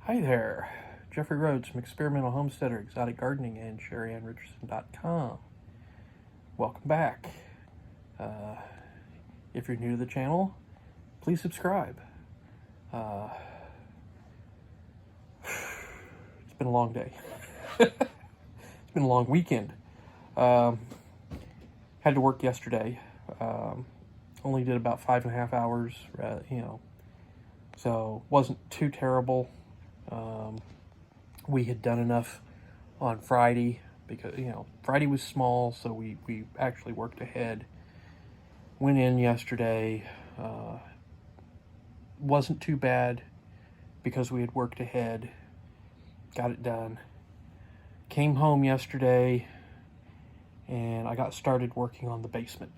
Hi there, Jeffrey Rhoades from Experimental Homesteader, Exotic Gardening, and Sheri and Richerson.com. Welcome back. If you're new to the channel, please subscribe. It's been a long day. It's been a long weekend. Had to work yesterday. Only did about 5.5 hours, so wasn't too terrible. We had done enough on Friday because, Friday was small, so we actually worked ahead. Went in yesterday. Wasn't too bad because we had worked ahead. Got it done. Came home yesterday and I got started working on the basement.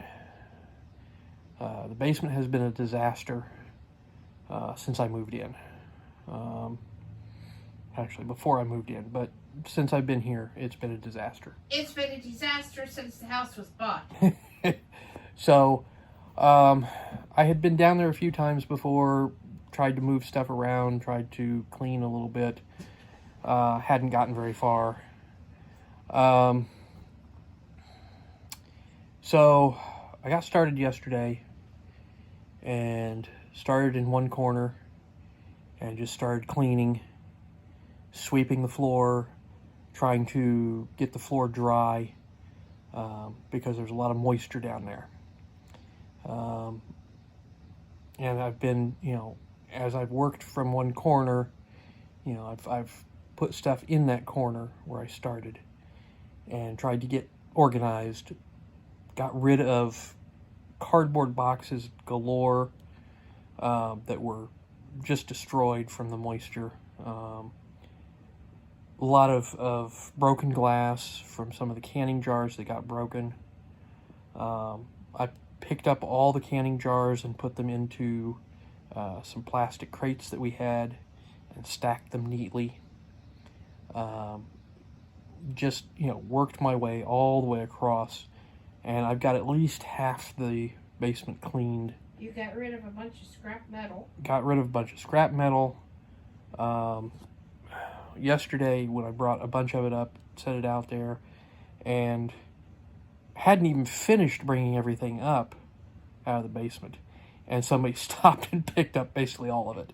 The basement has been a disaster since I moved in. Actually, before I moved in, but since I've been here, it's been a disaster. It's been a disaster since the house was bought. So, I had been down there a few times before, tried to move stuff around, tried to clean a little bit. Hadn't gotten very far. So, I got started yesterday and started in one corner and just started cleaning, sweeping the floor, trying to get the floor dry because there's a lot of moisture down there. And I've been, as I've worked from one corner, I've put stuff in that corner where I started and tried to get organized, got rid of cardboard boxes galore that were just destroyed from the moisture. A lot of broken glass from some of the canning jars that got broken. I picked up all the canning jars and put them into some plastic crates that we had and stacked them neatly. Just, worked my way all the way across, and I've got at least half the basement cleaned. You got rid of a bunch of scrap metal. Got rid of a bunch of scrap metal. Yesterday, when I brought a bunch of it up, set it out there, and hadn't even finished bringing everything up out of the basement, and somebody stopped and picked up basically all of it.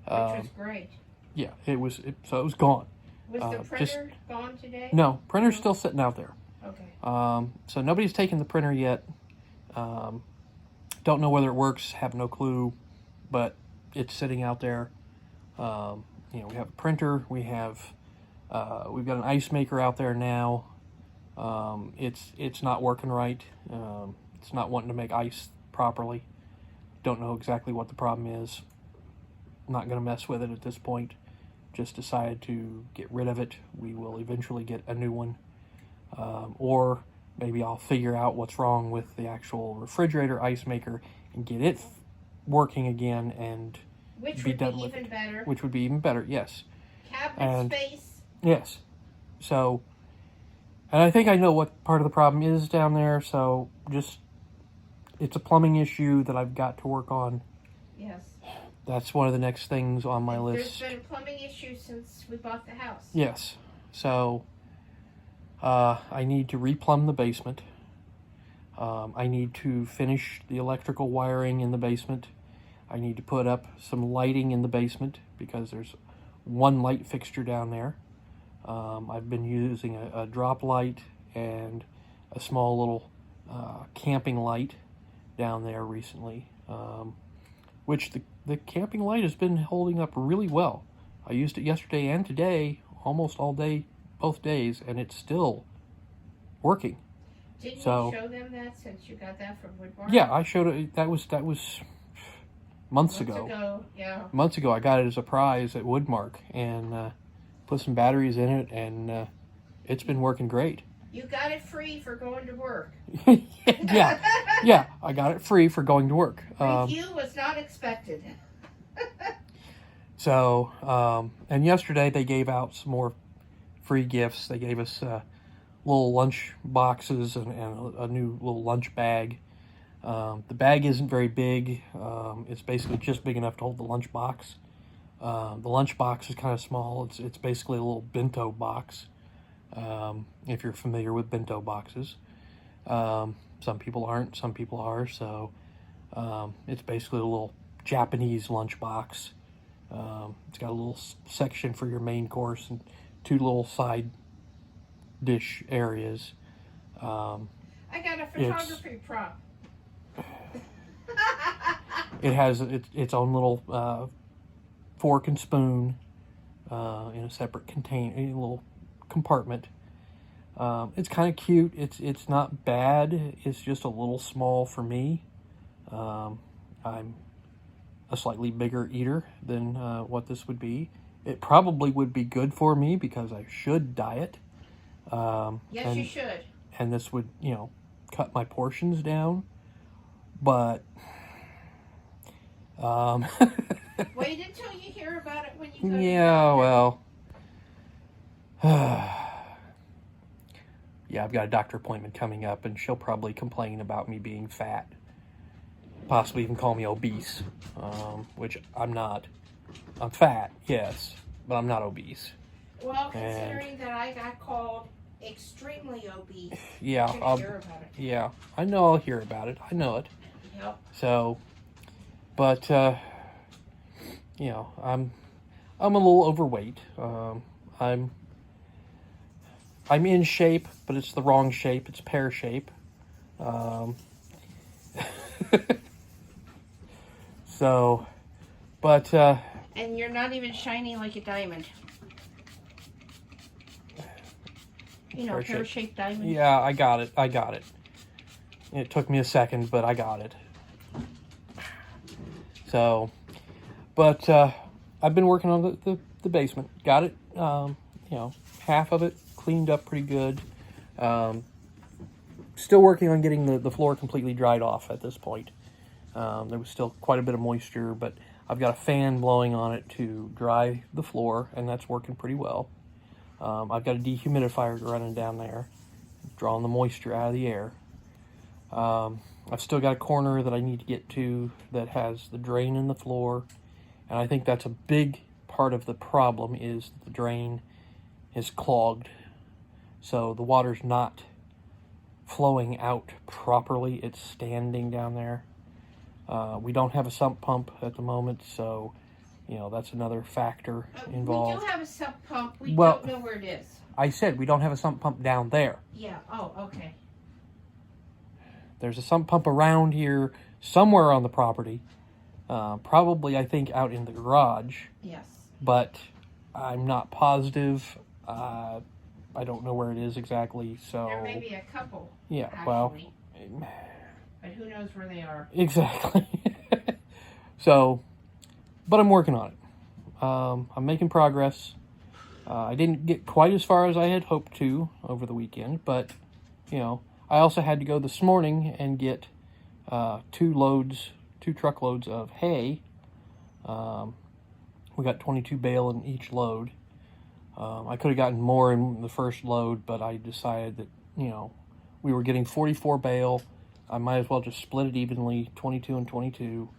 Which was great. Yeah, so it was gone. Was the printer gone today? No, printer's still sitting out there. Okay. So nobody's taken the printer yet. Don't know whether it works, have no clue, but it's sitting out there. We have a printer, we've got an ice maker out there now. It's not working right. It's not wanting to make ice properly. Don't know exactly what the problem is. Not going to mess with it at this point. Just decided to get rid of it. We will eventually get a new one. Or maybe I'll figure out what's wrong with the actual refrigerator ice maker and get it working again and be done with it. Which would be even better, yes. Cabinet space. Yes. So, and I think I know what part of the problem is down there, so it's a plumbing issue that I've got to work on. Yes. That's one of the next things on my list. There's been a plumbing issue since we bought the house. Yes. So, I need to replumb the basement. I need to finish the electrical wiring in the basement. I need to put up some lighting in the basement because there's one light fixture down there. I've been using a drop light and a small little camping light down there recently, which the camping light has been holding up really well. I used it yesterday and today, almost all day, both days, and it's still working. Didn't you show them that since you got that from Woodmark? Yeah, I showed it. That was months ago. Yeah. Months ago, I got it as a prize at Woodmark and put some batteries in it, and it's been working great. You got it free for going to work. yeah, I got it free for going to work. Review was not expected. So, and yesterday they gave out some more free gifts. They gave us little lunch boxes and a new little lunch bag. The bag isn't very big. It's basically just big enough to hold the lunch box. The lunch box is kind of small. It's basically a little bento box. If you're familiar with bento boxes. Some people aren't, some people are, so it's basically a little Japanese lunch box. It's got a little section for your main course and 2 little side dish areas. I got a photography prop. It has its own little fork and spoon in a separate container, a little compartment. It's kind of cute. It's not bad. It's just a little small for me. I'm a slightly bigger eater than what this would be. It probably would be good for me because I should diet. Yes, you should. And this would, cut my portions down. But wait until you hear about it when you go yeah, well. Yeah, I've got a doctor appointment coming up, and she'll probably complain about me being fat. Possibly even call me obese, which I'm not. I'm fat, yes, but I'm not obese. Well, considering that I got called extremely obese, yeah, I'll hear about it. Yeah, I know I'll hear about it. I know it. Yep. So, but I'm a little overweight. I'm in shape, but it's the wrong shape. It's pear shape. So, but and you're not even shiny like a diamond. Pear-shaped diamond. Yeah, I got it. It took me a second, but I got it. So, but I've been working on the basement. Got it. Half of it cleaned up pretty good. Still working on getting the floor completely dried off at this point. There was still quite a bit of moisture, but I've got a fan blowing on it to dry the floor, and that's working pretty well. I've got a dehumidifier running down there, drawing the moisture out of the air. I've still got a corner that I need to get to that has the drain in the floor, and I think that's a big part of the problem is the drain is clogged. So the water's not flowing out properly. It's standing down there. We don't have a sump pump at the moment, so that's another factor involved. We do have a sump pump. We don't know where it is. I said we don't have a sump pump down there. Yeah. Oh, okay. There's a sump pump around here somewhere on the property. Probably, I think, out in the garage. Yes. But I'm not positive. I don't know where it is exactly, so... There may be a couple, yeah, actually. Well... But who knows where they are. Exactly. So, but I'm working on it. I'm making progress. I didn't get quite as far as I had hoped to over the weekend, but, I also had to go this morning and get 2 truckloads of hay. We got 22 bale in each load. I could have gotten more in the first load, but I decided that, we were getting 44 bale. I might as well just split it evenly, 22 and 22.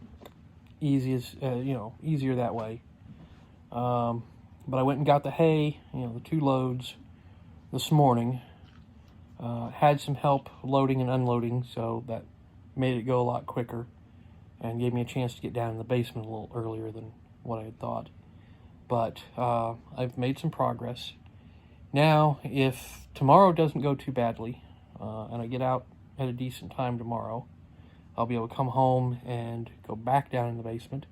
Easier that way. But I went and got the hay, the 2 loads this morning. Had some help loading and unloading, so that made it go a lot quicker and gave me a chance to get down in the basement a little earlier than what I had thought. But I've made some progress. Now, if tomorrow doesn't go too badly, and I get out at a decent time tomorrow, I'll be able to come home and go back down in the basement.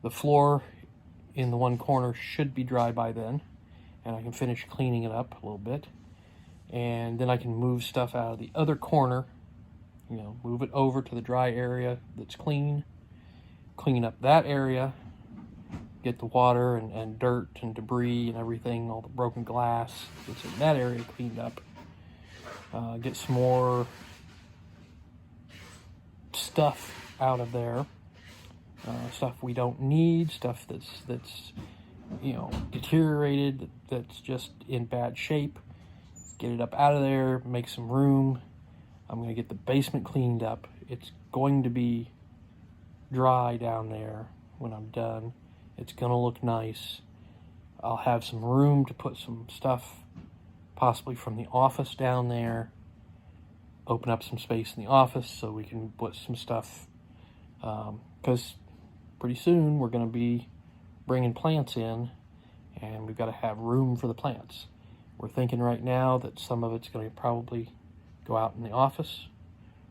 The floor in the one corner should be dry by then, and I can finish cleaning it up a little bit. And then I can move stuff out of the other corner, move it over to the dry area that's clean up that area, get the water and dirt and debris and everything, all the broken glass that's in that area cleaned up. Get some more stuff out of there, stuff we don't need, stuff that's deteriorated, that's just in bad shape. Get it up out of there, make some room. I'm going to get the basement cleaned up. It's going to be dry down there when I'm done. It's going to look nice. I'll have some room to put some stuff, possibly from the office down there. Open up some space in the office so we can put some stuff, because pretty soon we're going to be bringing plants in, and we've got to have room for the plants. We're thinking right now that some of it's going to probably go out in the office,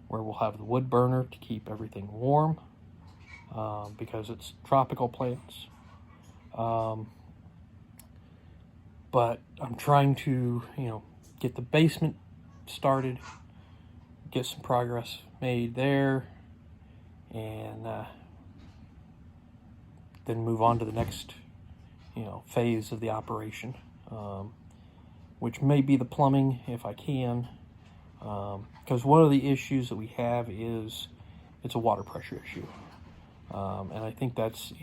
where we'll have the wood burner to keep everything warm, because it's tropical plants. But I'm trying to, get the basement started, get some progress made there, and then move on to the next, phase of the operation, which may be the plumbing if I can, because one of the issues that we have is it's a water pressure issue, and I think that's,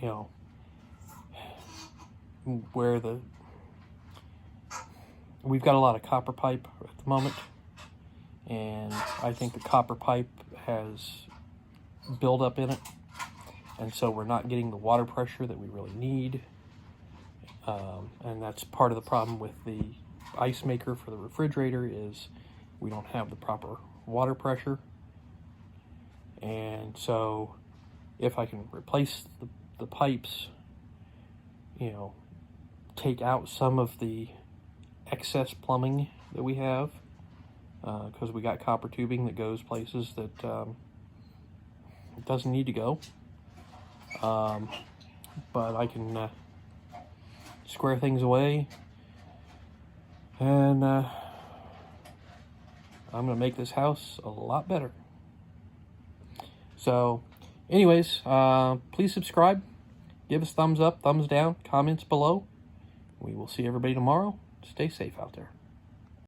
where we've got a lot of copper pipe at the moment, and I think the copper pipe has buildup in it, and so we're not getting the water pressure that we really need, and that's part of the problem with the ice maker for the refrigerator is we don't have the proper water pressure. And so if I can replace the pipes, take out some of the excess plumbing that we have, because we got copper tubing that goes places that it doesn't need to go, but I can square things away, and I'm gonna make this house a lot better. So anyways, please subscribe, give us thumbs up, thumbs down, comments below. We will see everybody tomorrow. Stay safe out there.